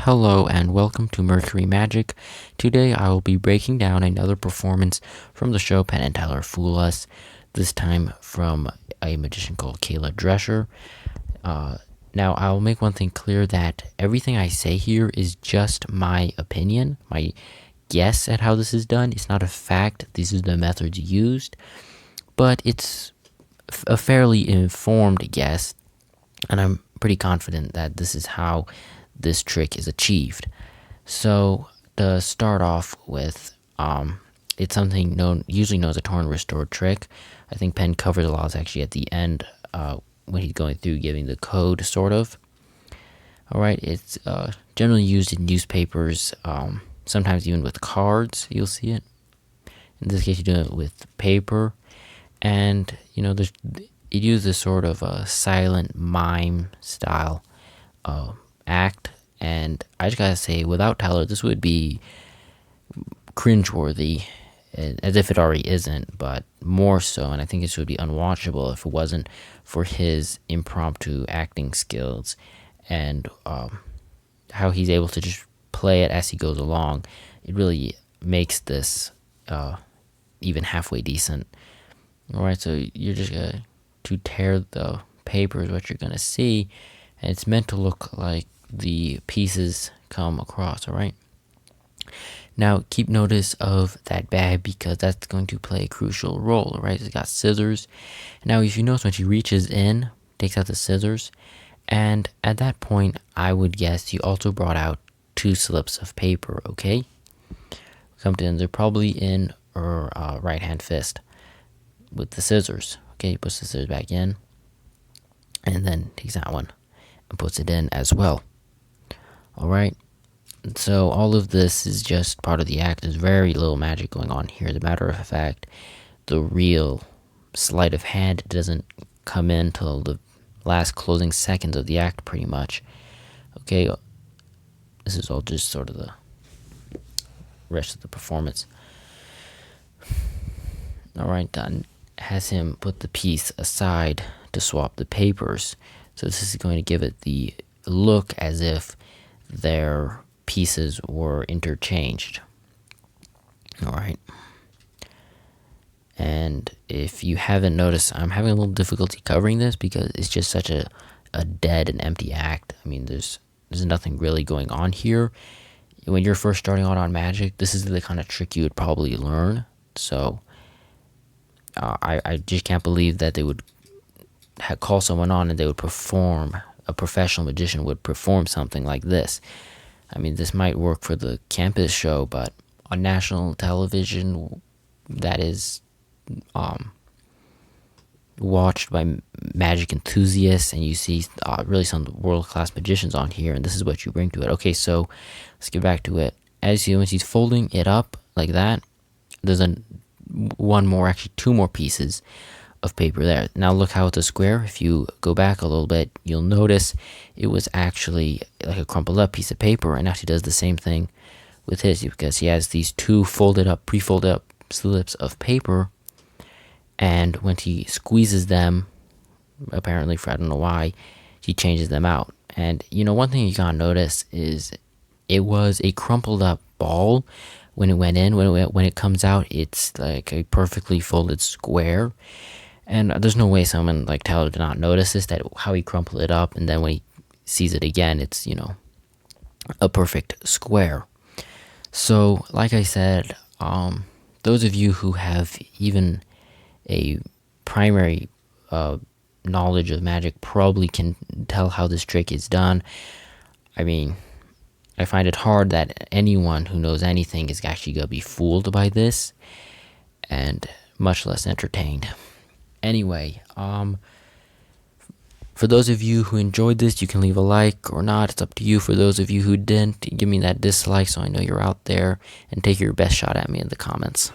Hello and welcome to Mercury Magic. Today I will be breaking down another performance from the show Penn and Teller Fool Us, this time from a magician called Kayla Drescher. Now I'll make one thing clear that everything I say here is just my opinion, my guess at how this is done. It's not a fact, these are the methods used, but it's a fairly informed guess, and I'm pretty confident that this is how this trick is achieved. So to start off with, it's something usually known as a torn restored trick. I think Penn covers a lot actually at the end when he's going through giving the code, sort of. Alright, it's generally used in newspapers, sometimes even with cards, you'll see it. In this case, you're doing it with paper, and it uses sort of a silent mime style act, and I just gotta say, without Teller, this would be cringeworthy, as if it already isn't, but more so, and I think this would be unwatchable if it wasn't for his impromptu acting skills and how he's able to just play it as he goes along. It really makes this even halfway decent. Alright, so you're just going to tear the paper is what you're gonna see, and it's meant to look like the pieces come across. Alright, now keep notice of that bag because that's going to play a crucial role. Alright, it's got scissors. Now if you notice, when she reaches in, takes out the scissors, and at that point I would guess you also brought out 2 slips of paper. Okay, they're probably in her right hand fist with the scissors. Okay, he puts the scissors back in and then takes that one and puts it in as well. Alright, so all of this is just part of the act. There's very little magic going on here. As a matter of fact, the real sleight of hand doesn't come in till the last closing seconds of the act, pretty much. Okay, this is all just sort of the rest of the performance. Alright, done. Has him put the piece aside to swap the papers. So this is going to give it the look as if their pieces were interchanged. Alright. And if you haven't noticed, I'm having a little difficulty covering this because it's just such a dead and empty act. I mean, there's nothing really going on here. When you're first starting out on magic, this is the kind of trick you would probably learn. So I just can't believe that they would call someone on and they would perform, a professional magician would perform something like this. I mean, this might work for the campus show, but on national television that is watched by magic enthusiasts, and you see really some world-class magicians on here, and this is what you bring to it. Okay, so let's get back to it. As you, when she's folding it up like that, there's actually 2 more pieces of paper there. Now look how it's a square. If you go back a little bit, you'll notice it was actually like a crumpled up piece of paper, and now she does the same thing with his, because he has these 2 pre-folded up slips of paper, and when he squeezes them, apparently for I don't know why, he changes them out. And one thing you gotta notice is it was a crumpled up ball when it went in. When it comes out, it's like a perfectly folded square. And there's no way someone like Tyler did not notice this, that how he crumpled it up, and then when he sees it again, it's, a perfect square. So, like I said, those of you who have even a primary knowledge of magic probably can tell how this trick is done. I mean, I find it hard that anyone who knows anything is actually going to be fooled by this, and much less entertained. Anyway, for those of you who enjoyed this, you can leave a like or not. It's up to you. For those of you who didn't, give me that dislike so I know you're out there, and take your best shot at me in the comments.